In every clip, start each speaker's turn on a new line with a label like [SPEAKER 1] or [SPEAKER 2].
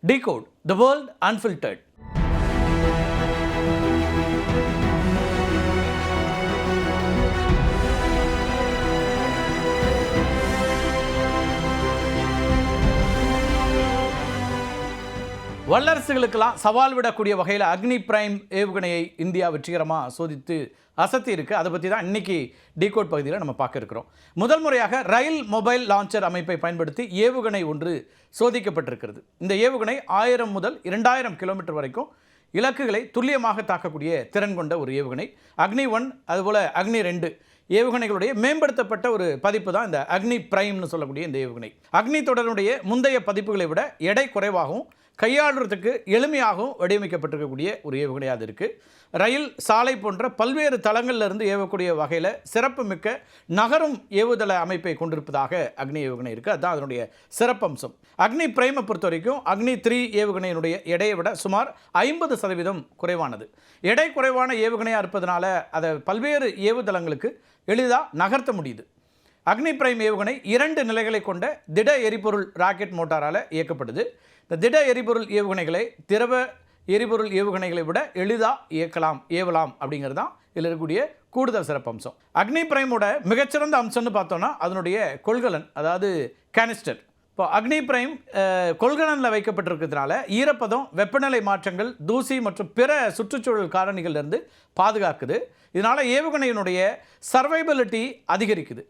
[SPEAKER 1] Decode the World Unfiltered. வல்லரசுகளுக்கெல்லாம் சவால் விடக்கூடிய வகையில் அக்னி பிரைம் ஏவுகணையை இந்தியா வெற்றிகரமாக சோதித்து அசத்தி இருக்குது. அதை பற்றி தான் இன்றைக்கி டீகோட் பகுதியில் நம்ம பார்க்க இருக்கிறோம். முதல் முறையாக ரயில் மொபைல் லான்ச்சர் அமைப்பை பயன்படுத்தி ஏவுகணை ஒன்று சோதிக்கப்பட்டிருக்கிறது. இந்த ஏவுகணை 1000 முதல் 2000 கிலோமீட்டர் வரைக்கும் இலக்குகளை துல்லியமாக தாக்கக்கூடிய திறன் கொண்ட ஒரு ஏவுகணை. அக்னி 1 அதுபோல் அக்னி 2 ஏவுகணைகளுடைய மேம்படுத்தப்பட்ட ஒரு பதிப்பு தான் இந்த அக்னி பிரைம்னு சொல்லக்கூடிய இந்த ஏவுகணை. அக்னி தொடருடைய முந்தைய பதிப்புகளை விட எடை குறைவாகவும் கையாளுறதுக்கு எளிமையாகவும் வடிவமைக்கப்பட்டிருக்கக்கூடிய ஒரு ஏவுகணையாக அது இருக்குது. ரயில், சாலை போன்ற பல்வேறு தளங்களிலிருந்து ஏவக்கூடிய வகையில் சிறப்புமிக்க நகரும் ஏவுதள அமைப்பை கொண்டிருப்பதாக அக்னி ஏவுகணை இருக்குது. அதுதான் அதனுடைய சிறப்பம்சம். அக்னி பிரைமை பொறுத்த வரைக்கும் அக்னி 3 ஏவுகணையினுடைய எடையை விட சுமார் 50% குறைவானது. எடை குறைவான ஏவுகணையாக இருப்பதனால அதை பல்வேறு ஏவுதளங்களுக்கு எளிதாக நகர்த்த முடியுது. அக்னி பிரைம் ஏவுகணை 2 நிலைகளை கொண்ட திட எரிபொருள் ராக்கெட் மோட்டாரால் இயக்கப்படுது. இந்த திட எரிபொருள் ஏவுகணைகளை திரவ எரிபொருள் ஏவுகணைகளை விட எளிதாக ஏவலாம் அப்படிங்கிறது தான் இதில் இருக்கக்கூடிய கூடுதல் சிறப்பம்சம். அக்னி பிரைமோட மிகச்சிறந்த அம்சம்னு பார்த்தோன்னா அதனுடைய கொள்கலன், அதாவது கேனிஸ்டர். இப்போ அக்னி பிரைம் கொள்கலனில் வைக்கப்பட்டிருக்கிறதுனால ஈரப்பதம், வெப்பநிலை மாற்றங்கள், தூசி மற்றும் பிற சுற்றுச்சூழல் காரணிகள்லேருந்து பாதுகாக்குது. இதனால் ஏவுகணையினுடைய சர்வைபிலிட்டி அதிகரிக்குது.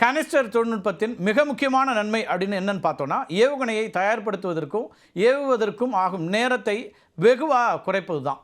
[SPEAKER 1] கேனிஸ்டர் தொழில்நுட்பத்தின் மிக முக்கியமான நன்மை அப்படின்னு என்னன்னு பார்த்தோன்னா ஏவுகணையை தயார்படுத்துவதற்கும் ஏவுவதற்கும் ஆகும் நேரத்தை வெகுவாக குறைப்பது தான்.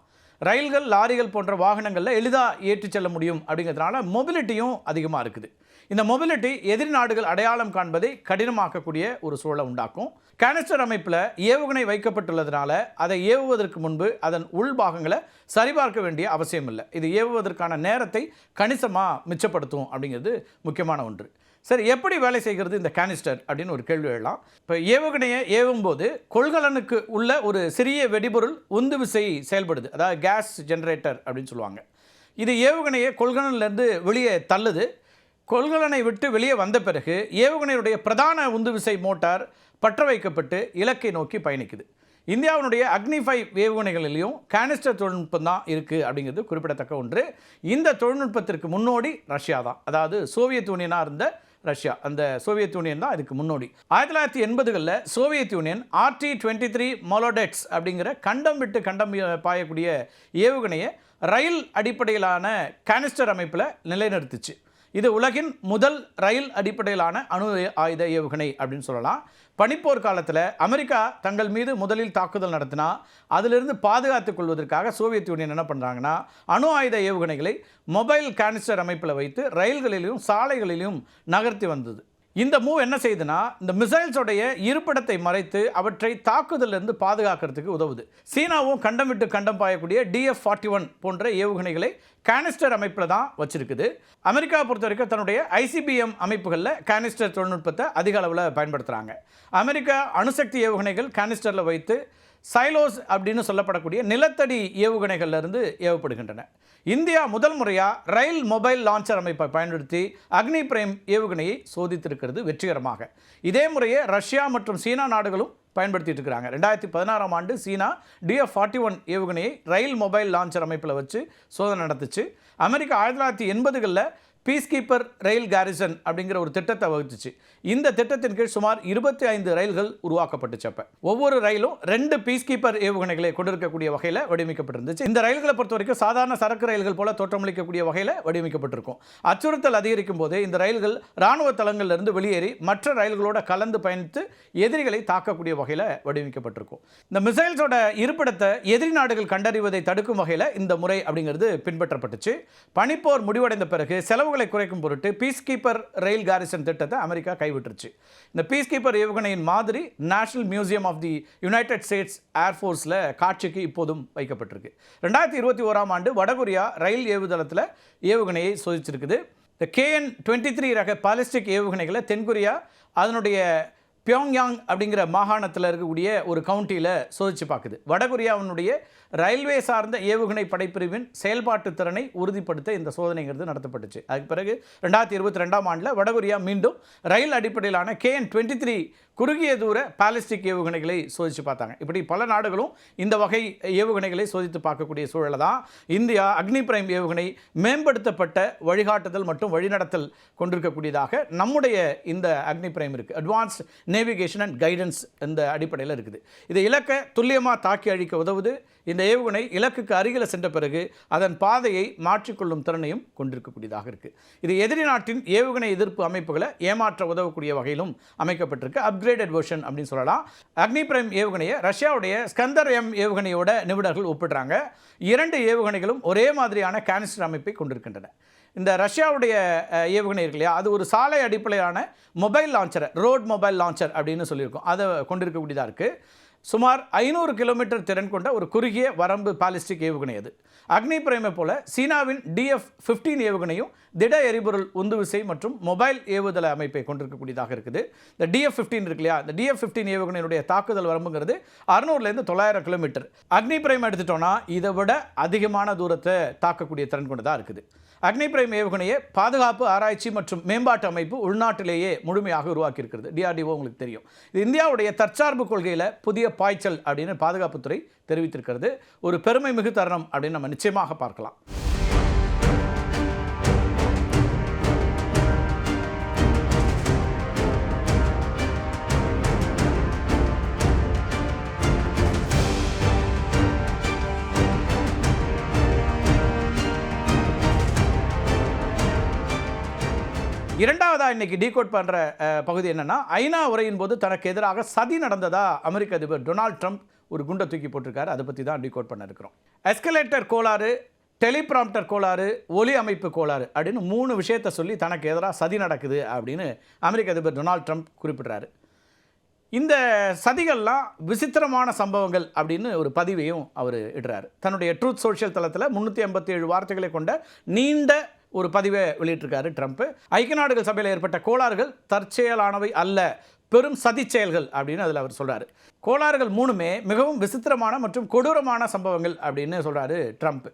[SPEAKER 1] ரயில்கள், லாரிகள் போன்ற வாகனங்களில் எளிதாக ஏற்றிச் செல்ல முடியும் அப்படிங்கிறதுனால மொபிலிட்டியும் அதிகமாக இருக்குது. இந்த மொபிலிட்டி எதிரி நாடுகள் அடையாளம் காண்பதை கடினமாக்கக்கூடிய ஒரு சூழலை உண்டாக்கும். கேனிஸ்டர் அமைப்பில் ஏவுகணை வைக்கப்பட்டுள்ளதுனால அதை ஏவுவதற்கு முன்பு அதன் உள்பாகங்களை சரிபார்க்க வேண்டிய அவசியம் இல்லை. இது ஏவுவதற்கான நேரத்தை கணிசமாக மிச்சப்படுத்தும் அப்படிங்கிறது முக்கியமான ஒன்று. சரி, எப்படி வேலை செய்கிறது இந்த கேனிஸ்டர் அப்படின்னு ஒரு கேள்வி எழலாம். இப்போ ஏவுகணையை ஏவும்போது கொள்கலனுக்கு உள்ள ஒரு சிறிய வெடிபொருள் உந்து விசை செயல்படுது, அதாவது கேஸ் ஜெனரேட்டர் அப்படின்னு சொல்லுவாங்க. இது ஏவுகணையை கொள்கலனிலேருந்து வெளியே தள்ளுது. கொள்கலனை விட்டு வெளியே வந்த பிறகு ஏவுகணையுடைய பிரதான உந்துவிசை மோட்டார் பற்ற வைக்கப்பட்டு இலக்கை நோக்கி பயணிக்குது. இந்தியாவினுடைய அக்னி 5 ஏவுகணைகளிலையும் கேனிஸ்டர் தொழில்நுட்பம் தான் இருக்குது அப்படிங்கிறது குறிப்பிடத்தக்க ஒன்று. இந்த தொழில்நுட்பத்திற்கு முன்னோடி ரஷ்யா தான், அதாவது சோவியத் யூனியனாக இருந்த ரஷ்யா. அந்த சோவியத் யூனியன் தான் இதுக்கு முன்னோடி. 1980களில் சோவியத் யூனியன் RT-23 மொலோடெட்ஸ் அப்படிங்கிற கண்டம் விட்டு கண்டம் பாயக்கூடிய ஏவுகணையை ரயில் அடிப்படையிலான கேனிஸ்டர் அமைப்பில் நிலைநிறுத்துச்சு. இது உலகின் முதல் ரயில் அடிப்படையிலான அணு ஆயுத ஏவுகணை அப்படின்னு சொல்லலாம். பனிப்போர் காலத்தில் அமெரிக்கா தங்கள் மீது முதலில் தாக்குதல் நடத்தினா அதிலிருந்து பாதுகாத்துக் கொள்வதற்காக சோவியத் யூனியன் என்ன பண்ணுறாங்கன்னா அணு ஆயுத ஏவுகணைகளை மொபைல் கேனிஸ்டர் அமைப்பில் வைத்து ரயில்களிலும் சாலைகளிலும் நகர்த்தி வந்தது. இந்த மூவ் என்ன செய்யுதுன்னா இந்த மிசைல்ஸோடைய இருப்பிடத்தை மறைத்து அவற்றை தாக்குதலிருந்து பாதுகாக்கிறதுக்கு உதவுது. சீனாவும் கண்டம் விட்டு கண்டம் பாயக்கூடிய DF-41 போன்ற ஏவுகணைகளை கேனிஸ்டர் அமைப்பில் தான் வச்சிருக்குது. அமெரிக்கா பொறுத்த வரைக்கும் தன்னுடைய ICBM அமைப்புகளில் கேனிஸ்டர் தொழில்நுட்பத்தை அதிக அளவில் பயன்படுத்துகிறாங்க. அமெரிக்கா அணுசக்தி ஏவுகணைகள் கேனிஸ்டரில் வைத்து சைலோஸ் அப்படின்னு சொல்லப்படக்கூடிய நிலத்தடி ஏவுகணைகள்லேருந்து ஏவப்படுகின்றன. இந்தியா முதல் முறையாக ரயில் மொபைல் லான்ச்சர் அமைப்பை பயன்படுத்தி அக்னி பிரைம் ஏவுகணையை சோதித்திருக்கிறது வெற்றிகரமாக. இதே முறையை ரஷ்யா மற்றும் சீனா நாடுகளும் பயன்படுத்திட்டு இருக்கிறாங்க. 2016ஆம் ஆண்டு சீனா DF-41 ஏவுகணையை ரயில் மொபைல் லான்ச்சர் அமைப்பில் வச்சு சோதனை நடத்துச்சு. America 1980களில் piece keeper rail Garrison அப்படிங்கிற ஒரு திட்டத்தை வகுத்துச்சு. இந்த திட்டத்தின் கீழ் சுமார் 25 ரயில்கள் உருவாக்கப்பட்டுச்சு. அப்போ ஒவ்வொரு ரயிலும் 2 பீஸ் கீப்பர் ஏவுகணைகளை கொண்டிருக்கக்கூடிய வகையில் வடிவமைக்கப்பட்டிருந்துச்சு. இந்த ரயில்களை பொறுத்த வரைக்கும் சாதாரண சரக்கு ரயில்கள் போல தோற்றமளிக்கக்கூடிய வகையில் வடிவமைக்கப்பட்டிருக்கும். அச்சுறுத்தல் அதிகரிக்கும் போது இந்த ரயில்கள் இராணுவ தளங்களிலிருந்து வெளியேறி மற்ற ரயில்களோட கலந்து பயணித்து எதிரிகளை தாக்கக்கூடிய வகையில் வடிவமைக்கப்பட்டிருக்கும். இந்த மிசைல்ஸோட இருப்பிடத்தை எதிரி நாடுகள் கண்டறிவதை தடுக்கும் வகையில் இந்த முறை அப்படிங்கிறது பின்பற்றப்பட்டுச்சு. பனிப்போர் முடிவடைந்த பிறகு செலவுகளை குறைக்கும் பொருட்டு பீஸ் கீப்பர் ரயில் கேரிசன் திட்டத்தை அமெரிக்கா கைவிட்டுருச்சு. இந்த பீஸ் கீப்பர் ஏவுகணையின் மாதிரி national museum of the United States ஏர்ஃபோர்ஸில் காட்சிக்கு இப்போதும் வைக்கப்பட்டிருக்கு. 2021ஆம் ஆண்டு வடகொரியா ரயில் ஏவுதளத்தில் ஏவுகணையை சோதிச்சிருக்குது. இந்த KN-23 ரக பாலிஸ்டிக் ஏவுகணைகளை தென்கொரியா அதனுடைய பியோங்யாங் அப்படிங்கிற மாகாணத்தில் இருக்கக்கூடிய ஒரு கவுண்டியில் சோதித்து பார்க்குது. வடகொரியாவினுடைய ரயில்வே சார்ந்த ஏவுகணை படைப்பிரிவின் செயல்பாட்டு திறனை உறுதிப்படுத்த இந்த சோதனைங்கிறது நடத்தப்பட்டுச்சு. அதுக்கு பிறகு 2022ஆம் ஆண்டில் வடகொரியா மீண்டும் ரயில் அடிப்படையிலான KN-23 குறுகிய தூர பாலிஸ்டிக் ஏவுகணைகளை சோதித்து பார்த்தாங்க. இப்படி பல நாடுகளும் இந்த வகை ஏவுகணைகளை சோதித்து பார்க்கக்கூடிய சூழலை தான் இந்தியா அக்னி பிரைம் ஏவுகணை மேம்படுத்தப்பட்ட வழிகாட்டுதல் மற்றும் வழிநடத்தல் கொண்டிருக்கக்கூடியதாக நம்முடைய இந்த அக்னி பிரைம் இருக்குது. அட்வான்ஸ்ட் நேவிகேஷன் அண்ட் கைடன்ஸ் இந்த அடிப்படையில் இருக்குது. இது இலக்கை துல்லியமாக தாக்கி அழிக்க உதவுது. இந்த ஏவுகணை இலக்குக்கு அருகில் சென்ற பிறகு அதன் பாதையை மாற்றிக்கொள்ளும் திறனையும் கொண்டிருக்கக்கூடியதாக இருக்குது. இது எதிரி நாட்டின் ஏவுகணை எதிர்ப்பு அமைப்புகளை ஏமாற்ற உதவக்கூடிய வகையிலும் அமைக்கப்பட்டிருக்கு. அப்கிரேடட் வெர்ஷன் அப்படின்னு சொல்லலாம். அக்னி பிரைம் ஏவுகணையை ரஷ்யாவுடைய ஸ்கந்தர் M ஏவுகணையோட நிபுணர்கள் ஒப்பிடுறாங்க. 2 ஏவுகணைகளும் ஒரே மாதிரியான கேனிஸ்டர் அமைப்பை கொண்டிருக்கின்றன. இந்த ரஷ்யாவுடைய ஏவுகணை இருக்கு இல்லையா, அது ஒரு சாலை அடிப்படையிலான மொபைல் லான்ச்சரை, ரோட் மொபைல் லான்ச்சர் அப்படின்னு சொல்லியிருக்கோம், அதை கொண்டிருக்கக்கூடியதாக இருக்குது. சுமார் 500 கிலோமீட்டர் திறன் கொண்ட ஒரு குறுகிய வரம்பு பாலிஸ்டிக் ஏவுகணை அது. அக்னி பிரைமை போல சீனாவின் DF-15 ஏவுகணையும் திட எரிபொருள் உந்துவிசை மற்றும் மொபைல் ஏவுதள அமைப்பை கொண்டிருக்கக்கூடியதாக இருக்குது. இந்த DF-15 இருக்கு இல்லையா, இந்த DF-15 ஏவுகணையினுடைய தாக்குதல் வரம்புங்கிறது 600லேருந்து 900 கிலோமீட்டர். அக்னி பிரைம் எடுத்துட்டோன்னா இதை விட அதிகமான தூரத்தை தாக்கக்கூடிய திறன் கொண்டதாக இருக்குது. அக்னி பிரைம் ஏவுகணையை பாதுகாப்பு ஆராய்ச்சி மற்றும் மேம்பாட்டு அமைப்பு உள்நாட்டிலேயே முழுமையாக உருவாக்கி இருக்கிறது. DRDO உங்களுக்கு தெரியும். இது இந்தியாவுடைய தற்சார்பு கொள்கையில் புதிய பாய்ச்சல் அப்படின்னு பாதுகாப்புத்துறை தெரிவித்திருக்கிறது. ஒரு பெருமை மிகு தருணம் அப்படின்னு நம்ம நிச்சயமாக பார்க்கலாம். இரண்டாவதாக இன்னைக்கு டீகோட் பண்ணுற பகுதி என்னென்னா, ஐநா உரையின் போது தனக்கு எதிராக சதி நடந்ததா அமெரிக்க அதிபர் டொனால்ட் ட்ரம்ப் ஒரு குண்டை தூக்கி போட்டிருக்காரு. அதை பற்றி தான் டீகோட் பண்ண இருக்கிறோம். எஸ்கலேட்டர் கோளாறு, டெலிபிராம்டர் கோளாறு, ஒலி அமைப்பு கோளாறு அப்படின்னு 3 விஷயத்தை சொல்லி தனக்கு எதிராக சதி நடக்குது அப்படின்னு அமெரிக்க அதிபர் டொனால்ட் ட்ரம்ப் குறிப்பிட்றாரு. இந்த சதிகள்லாம் விசித்திரமான சம்பவங்கள் அப்படின்னு ஒரு பதிவையும் அவர் இடுறாரு. தன்னுடைய ட்ரூத் சோஷியல் தளத்தில் 387 வார்த்தைகளை கொண்ட நீண்ட ஒரு பதிவை வெளியிட்டிருக்காரு ட்ரம்ப். ஐக்கிய நாடுகள் சபையில் ஏற்பட்ட கோளாறுகள் தற்செயலானவை அல்ல, பெரும் சதி செயல்கள் அப்படின்னு அதில் அவர் சொல்கிறார். கோளாறுகள் 3மே மிகவும் விசித்திரமான மற்றும் கொடூரமான சம்பவங்கள் அப்படின்னு சொல்கிறாரு ட்ரம்ப்.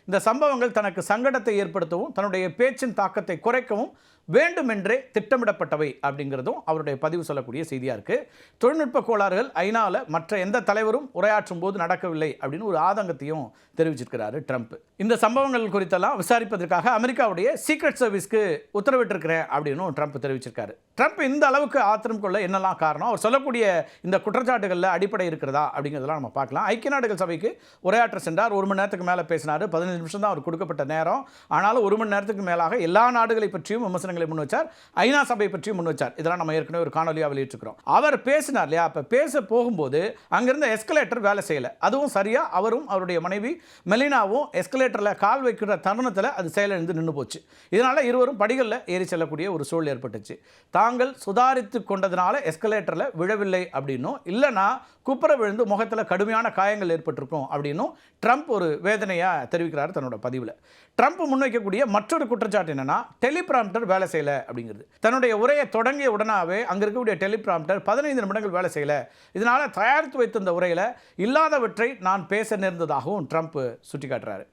[SPEAKER 1] இந்த சம்பவங்கள் தனக்கு சங்கடத்தை ஏற்படுத்தவும் தன்னுடைய பேச்சின் தாக்கத்தை குறைக்கவும் வேண்டுமென்றே திட்டமிடப்பட்டவை அப்படிங்கிறதும் அவருடைய பதிவு சொல்லக்கூடிய செய்தியாக இருக்குது. தொழில்நுட்ப கோளாறுகள் ஐநாவில் மற்ற எந்த தலைவரும் உரையாற்றும் போது நடக்கவில்லை அப்படின்னு ஒரு ஆதங்கத்தையும் தெரிவிச்சிருக்கிறாரு ட்ரம்ப். இந்த சம்பவங்கள் குறித்தெல்லாம் விசாரிப்பதற்காக அமெரிக்காவுடைய சீக்ரெட் சர்வீஸ்க்கு உத்தரவிட்டிருக்கிறேன் அப்படின்னு ட்ரம்ப் தெரிவிச்சிருக்காரு. ட்ரம்ப் இந்த அளவுக்கு ஆத்திரம் கொள்ள என்னெல்லாம் காரணம், அவர் சொல்லக்கூடிய இந்த குற்றச்சாட்டுகளில் அடிப்படை இருக்கிறதா அப்படிங்கிறதெல்லாம் நம்ம பார்க்கலாம். ஐக்கிய நாடுகள் சபைக்கு உரையாற்ற சென்றார். 1 மணி நேரத்துக்கு மேலே பேசினார். 15 நிமிஷம் தான் அவர் கொடுக்கப்பட்ட நேரம். ஆனாலும் 1 மணி நேரத்துக்கு மேலாக எல்லா நாடுகளை பற்றியும் விமர்சனங்களை முன் வச்சார். ஐநா சபை பற்றியும் முன் வச்சார். இதெல்லாம் நம்ம ஏற்கனவே ஒரு காணொலியாக வெளியிட்டிருக்கிறோம். அவர் பேசினார் இல்லையா, அப்போ பேச போகும்போது அங்கிருந்த எஸ்கலேட்டர் வேலை செய்யலை. அதுவும் சரியாக அவரும் அவருடைய மனைவி மெலினாவும் எஸ்கலேட்டரில் கால் வைக்கிற தருணத்தில் அது செயலிழந்து நின்று போச்சு. இதனால் இருவரும் படிகளில் ஏறி செல்லக்கூடிய ஒரு சூழல் ஏற்பட்டுச்சு. தாங்கள் சுதாரித்து கொண்டதுனால எஸ்கலேட்டரில் விழவில்லை அப்படின்னும், இல்லைனா குப்புற விழுந்து முகத்தில் கடுமையான காயங்கள் ஏற்பட்டிருக்கும் அப்படின்னும் ட்ரம்ப் ஒரு வேதனையாக தெரிவிக்கிறார் தன்னோட பதிவில். ட்ரம்ப் முன்வைக்கக்கூடிய மற்றொரு குற்றச்சாட்டு என்னன்னா, டெலிபிராம்டர் வேலை செய்யலை அப்படிங்கிறது. தன்னுடைய உரையை தொடங்கிய உடனாவே அங்கே இருக்கக்கூடிய டெலிபிராம்டர் 15 நிமிடங்கள் வேலை செய்யலை. இதனால் தயாரித்து வைத்திருந்த உரையில் இல்லாதவற்றை நான் பேச நேர்ந்ததாகவும் ட்ரம்ப் சுட்டிக்காட்டுறாரு.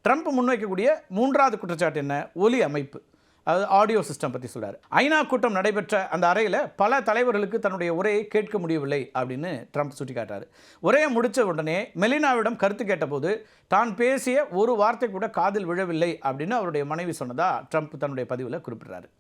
[SPEAKER 1] ட்ரம்ப் முன்வைக்கக்கூடிய 3வது குற்றச்சாட்டு என்ன, ஒலி அமைப்பு, அது ஆடியோ சிஸ்டம் பற்றி சொல்கிறார். ஐநா கூட்டம் நடைபெற்ற அந்த அறையில் பல தலைவர்களுக்கு தன்னுடைய உரையை கேட்க முடியவில்லை அப்படின்னு ட்ரம்ப் சுட்டிக்காட்டார். உரையை முடித்த உடனே மெலினாவிடம் கருத்து கேட்டபோது தான் பேசிய ஒரு வார்த்தை கூட காதில் விழவில்லை அப்படின்னு அவருடைய மனைவி சொன்னதா ட்ரம்ப் தன்னுடைய பதிவில் குறிப்பிட்றாரு.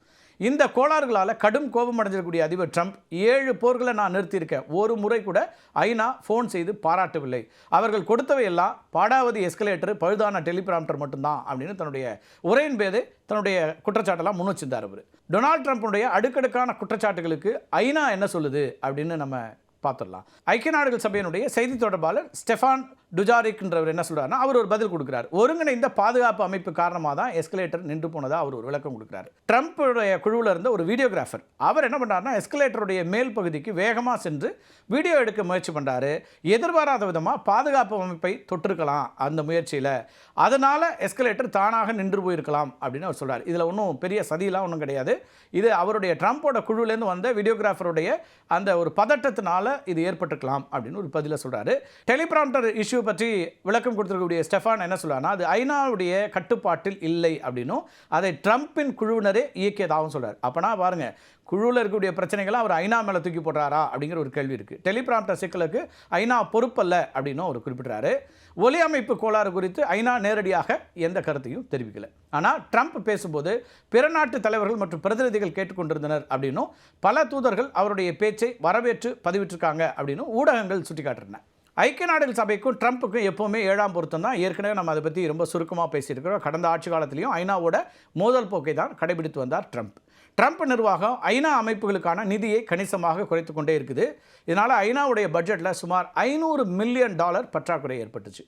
[SPEAKER 1] இந்த கோளாறுகளால் கடும் கோபம் அடைஞ்சிருக்கக்கூடிய அதிபர் ட்ரம்ப் 7 போர்களை நான் நிறுத்தியிருக்கேன், ஒரு முறை கூட ஐநா ஃபோன் செய்து பாராட்டவில்லை, அவர்கள் கொடுத்தவையெல்லாம் பாடாவதி எஸ்கலேட்டர், பழுதான டெலிபிராம்டர் மட்டும்தான் அப்படின்னு தன்னுடைய உரையின் பேரு தன்னுடைய குற்றச்சாட்டெல்லாம் முன் வச்சிருந்தார் அவர். டொனால்ட் ட்ரம்ப்புடைய அடுக்கடுக்கான குற்றச்சாட்டுகளுக்கு ஐநா என்ன சொல்லுது அப்படின்னு நம்ம பார்த்துடலாம். ஐக்கிய நாடுகள் சபையினுடைய செய்தி தொடர்பாளர் ஸ்டெஃபான் டுஜாரிக்ன்றவர் என்ன சொல்கிறாருன்னா, அவர் ஒரு பதில் கொடுக்குறார். ஒருங்கிணைந்த பாதுகாப்பு அமைப்பு காரணமாக தான் எஸ்கலேட்டர் நின்று போனதாக அவர் ஒரு விளக்கம் கொடுக்குறாரு. ட்ரம்ப்புடைய குழுவில் இருந்த ஒரு வீடியோகிராஃபர் அவர் என்ன பண்ணுறாருன்னா, எஸ்கலேட்டருடைய மேல் பகுதிக்கு வேகமாக சென்று வீடியோ எடுக்க முயற்சி பண்ணுறாரு. எதிர்பாராத விதமாக பாதுகாப்பு அமைப்பை தொட்டிருக்கலாம் அந்த முயற்சியில், அதனால் எஸ்கலேட்டர் தானாக நின்று போயிருக்கலாம் அப்படின்னு அவர் சொல்கிறார். இதில் ஒன்றும் பெரிய சதியெல்லாம் ஒன்றும் கிடையாது. இது அவருடைய ட்ரம்ப்போட குழுவிலேருந்து வந்த வீடியோகிராஃபருடைய அந்த ஒரு பதட்டத்தினால இது ஏற்பட்டிருக்கலாம் அப்படின்னு ஒரு பதிலை சொல்கிறாரு. டெலிபிராம்டர் இஷ்யூ இஷ்யூ பற்றி விளக்கம் கொடுத்திருக்கக்கூடிய ஸ்டெஃபான் என்ன சொல்றாருன்னா, அது ஐநாவுடைய கட்டுப்பாட்டில் இல்லை அப்படின்னும் அதை ட்ரம்பின் குழுவினரே இயக்கியதாகவும் சொல்றாரு. அப்பனா பாருங்க, குழுவில் இருக்கக்கூடிய பிரச்சனைகளை அவர் ஐநா மேலே தூக்கி போடுறாரா அப்படிங்கிற ஒரு கேள்வி இருக்குது. டெலிபிராம்டர் சிக்கலுக்கு ஐநா பொறுப்பல்ல அப்படின்னு அவர் குறிப்பிட்றாரு. ஒலி அமைப்பு கோளாறு குறித்து ஐநா நேரடியாக எந்த கருத்தையும் தெரிவிக்கல. ஆனால் ட்ரம்ப் பேசும்போது பிற நாட்டு தலைவர்கள் மற்றும் பிரதிநிதிகள் கேட்டுக்கொண்டிருந்தனர் அப்படின்னும் பல தூதர்கள் அவருடைய பேச்சை வரவேற்று பதிவிட்டிருக்காங்க அப்படின்னும் ஊடகங்கள் சுட்டிக்காட்டின. ஐக்கிய நாடுகள் சபைக்கும் ட்ரம்ப்புக்கும் எப்போவுமே 7ஆம் பொருத்தம் தான். ஏற்கனவே நம்ம அதை பற்றி ரொம்ப சுருக்கமாக பேசியிருக்கிறோம். கடந்த ஆட்சி காலத்திலையும் ஐநாவோட மோதல் போக்கை தான் கடைபிடித்து வந்தார் ட்ரம்ப். ட்ரம்ப் நிர்வாகம் ஐநா அமைப்புகளுக்கான நிதியை கணிசமாக குறைத்து கொண்டே இருக்குது. இதனால் ஐநாவுடைய பட்ஜெட்டில் சுமார் $500 மில்லியன் பற்றாக்குறை ஏற்பட்டுச்சு.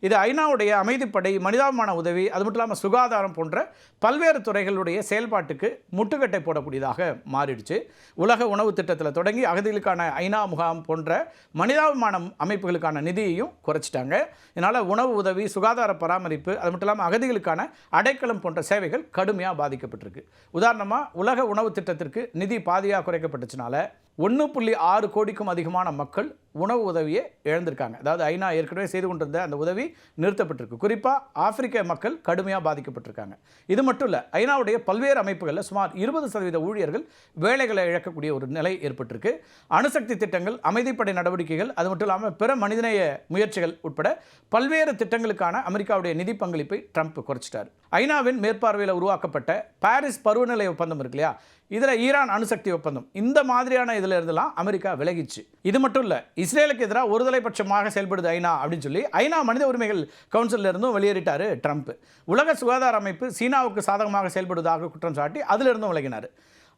[SPEAKER 1] இது ஐநாவுடைய அமைதிப்படை, மனிதாபிமான உதவி, அது மட்டும் இல்லாமல் சுகாதாரம் போன்ற பல்வேறு துறைகளுடைய செயல்பாட்டுக்கு முட்டுக்கட்டை போடக்கூடியதாக மாறிடுச்சு. உலக உணவு திட்டத்தில் தொடங்கி அகதிகளுக்கான ஐநா முகாம் போன்ற மனிதாபிமான அமைப்புகளுக்கான நிதியையும் குறைச்சிட்டாங்க. இதனால் உணவு உதவி, சுகாதார பராமரிப்பு, அது மட்டும் இல்லாமல் அகதிகளுக்கான அடைக்கலம் போன்ற சேவைகள் கடுமையாக பாதிக்கப்பட்டிருக்கு. உதாரணமாக உலக உணவு திட்டத்திற்கு நிதி பாதியாக குறைக்கப்பட்டுச்சுனால 1.6 கோடிக்கும் அதிகமான மக்கள் உணவு உதவியை இழந்திருக்காங்க. அதாவது ஐநா ஏற்கனவே செய்து கொண்டிருந்த அந்த உதவி நிறுத்தப்பட்டிருக்கு. குறிப்பாக ஆப்பிரிக்க மக்கள் கடுமையாக பாதிக்கப்பட்டிருக்காங்க. இது மட்டும் இல்லை, ஐநாவுடைய பல்வேறு அமைப்புகளில் சுமார் 20% ஊழியர்கள் வேலைகளை இழக்கக்கூடிய ஒரு நிலை ஏற்பட்டிருக்கு. அணுசக்தி திட்டங்கள், அமைதிப்படை நடவடிக்கைகள், அது மட்டும் இல்லாமல் பிற மனிதநேய முயற்சிகள் உட்பட பல்வேறு திட்டங்களுக்கான அமெரிக்காவுடைய நிதி பங்களிப்பை ட்ரம்ப் குறைச்சிட்டார். ஐநாவின் மேற்பார்வையில் உருவாக்கப்பட்ட பாரிஸ் பருவநிலை ஒப்பந்தம் இருக்கு இல்லையா, இதில் ஈரான் அணுசக்தி ஒப்பந்தம், இந்த மாதிரியான இதில் இருந்தெல்லாம் அமெரிக்கா விலகிச்சு. இது மட்டும் இல்லை, இஸ்ரேலுக்கு எதிராக ஒருதலைபட்சமாக செயல்படுது ஐநா அப்படின்னு சொல்லி ஐநா மனித உரிமைகள் கவுன்சிலில் இருந்தும் வெளியேறிட்டார் ட்ரம்ப். உலக சுகாதார அமைப்பு சீனாவுக்கு சாதகமாக செயல்படுவதாக குற்றம் சாட்டி அதிலிருந்தும் விலகினார்.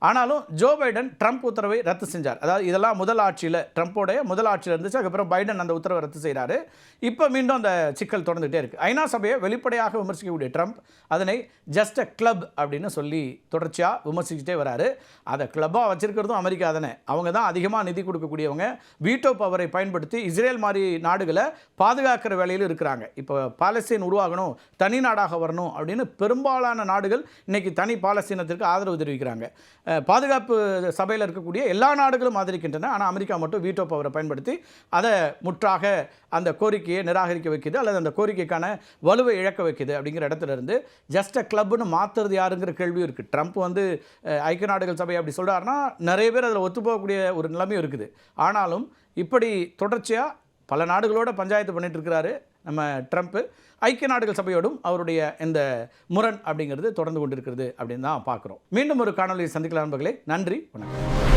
[SPEAKER 1] ஆனாலும் ஜோ பைடன் ட்ரம்ப் உத்தரவை ரத்து செஞ்சார். அதாவது இதெல்லாம் முதல் ஆட்சியில், ட்ரம்ப்போடைய முதல் ஆட்சியில் இருந்துச்சு. அதுக்கப்புறம் பைடன் அந்த உத்தரவை ரத்து செய்கிறாரு. இப்போ மீண்டும் அந்த சிக்கல் தொடர்ந்துகிட்டே இருக்குது. ஐநா சபையை வெளிப்படையாக விமர்சிக்கக்கூடிய ட்ரம்ப் அதனை ஜஸ்ட் அ கிளப் அப்படின்னு சொல்லி தொடர்ச்சியாக விமர்சிச்சுட்டே வராரு. அதை கிளப்பாக வச்சிருக்கிறதும் அமெரிக்கா தானே. அவங்க தான் அதிகமாக நிதி கொடுக்கக்கூடியவங்க. வீட்டோ பவரை பயன்படுத்தி இஸ்ரேல் மாதிரி நாடுகளை பாதுகாக்கிற வேலையில் இருக்கிறாங்க. இப்போ பாலஸ்தீன் உருவாகணும், தனி நாடாக வரணும் அப்படின்னு பெரும்பாலான நாடுகள் இன்றைக்கி தனி பாலஸ்தீனத்திற்கு ஆதரவு தெரிவிக்கிறாங்க. பாதுகாப்பு சபையில் இருக்கக்கூடிய எல்லா நாடுகளும் ஆதரிக்கின்றன. ஆனால் அமெரிக்கா மட்டும் வீட்டோ பவரை பயன்படுத்தி அதை முற்றாக அந்த கோரிக்கையை நிராகரிக்க வைக்குது, அல்லது அந்த கோரிக்கைக்கான வலுவை இழக்க வைக்குது. அப்படிங்கிற இடத்துல இருந்து ஜஸ்ட் அ கிளப்னு மாற்றுறது யாருங்கிற கேள்வியும் இருக்குது. ட்ரம்ப் வந்து ஐக்கிய நாடுகள் சபை அப்படி சொல்கிறாருன்னா நிறைய பேர் அதில் ஒத்துப்போகக்கூடிய ஒரு நிலைமையும் இருக்குது. ஆனாலும் இப்படி தொடர்ச்சியாக பல நாடுகளோட பஞ்சாயத்து பண்ணிட்டு இருக்கிறாரு நம்ம ட்ரம்ப். ஐக்கிய நாடுகள் சபையோடும் அவருடைய இந்த முரண் அப்படிங்கிறது தொடர்ந்து கொண்டிருக்கிறது அப்படின்னு தான் பார்க்குறோம். மீண்டும் ஒரு காணொலியை சந்திக்கலாம் நண்பர்களே. நன்றி, வணக்கம்.